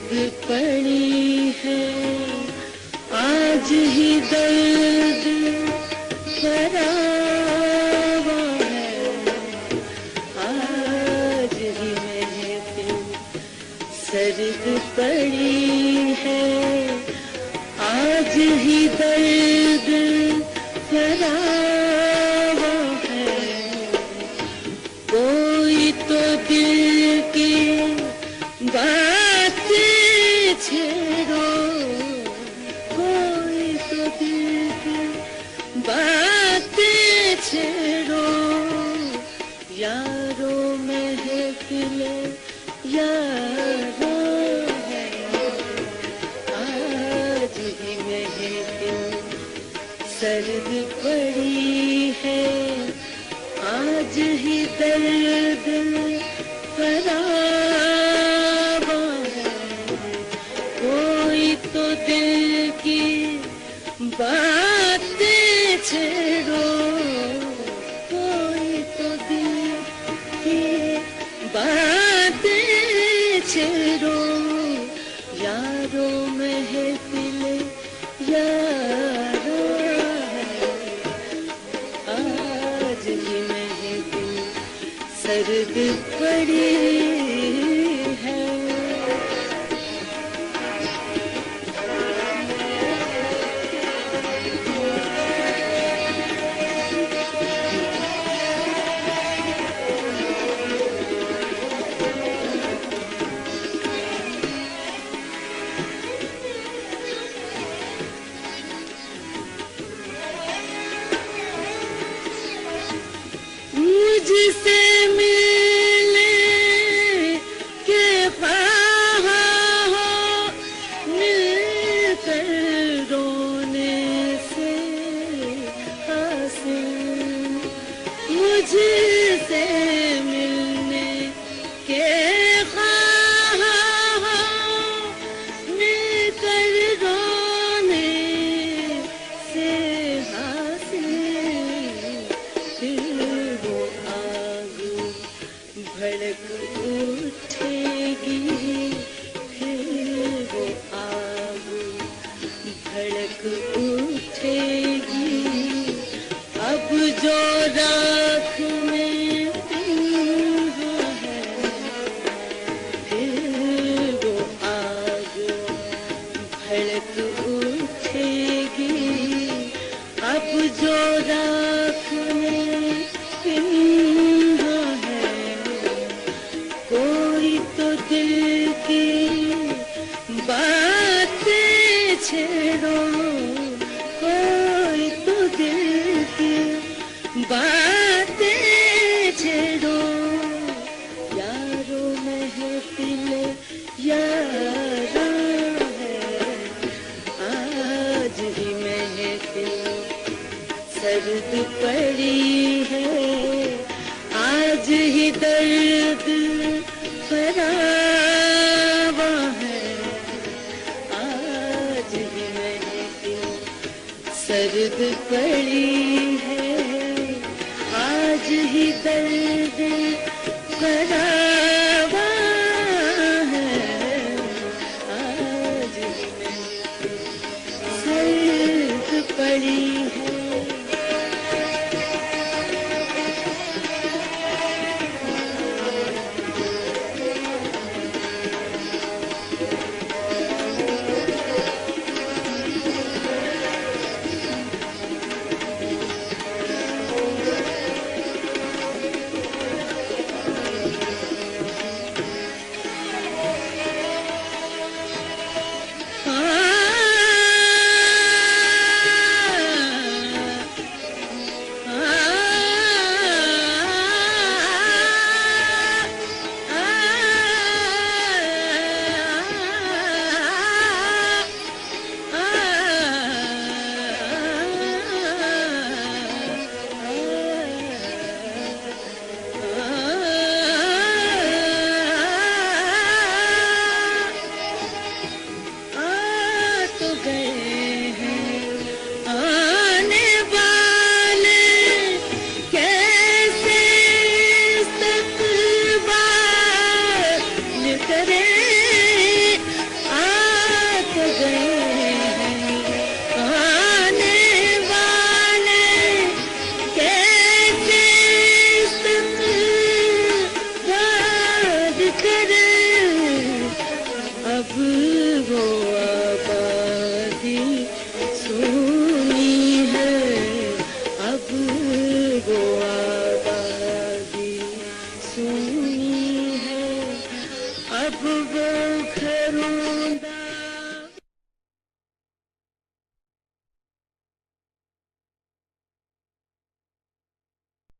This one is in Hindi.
सर्द पड़ी है आज ही दर्द फरावा है, आज ही महफिल सर्द पड़ी है आज ही दर्द फरावा है। कोई तो दिल की बातें छेड़ो, कोई तो दिल की बातें छेड़ो, यारो महफिल यारो है, आज ही महफिल सर्द पड़ी है आज ही दर्द फरावा है। कोई तो दिल की बातें छेड़ो, कोई तो दिल की बातें छेड़ो, यारो महफिल यारो है, आज ही महफिल सर्द पड़ी है। मुझसे मिलने के ख्वाह हो, मिलकर रोने से हासिल, मुझसे मिलने के ख्वाह हो, मिलकर रोने से हासिल, फिर वो आग भड़क उठेगी, फिर वो आग भड़क उठेगी, अब जो राख में पिघला है, फिर वो आग भड़क उठेगी, अब जो राख में पिघला है। कोई तो दिल की बातें छेड़ो, कोई तो दिल की बातें छेड़ो, यारो महफिल यारो है, आज ही महफिल सर्द पड़ी है आज ही दर्द फरावा है, आज ही महफिल सर्द पड़ी है आज ही दर्द फरावा है, आज ही महफिल सर्द पड़ी है। वो आबादी सुनी है, अब वो आबादी सुनी है, अब वो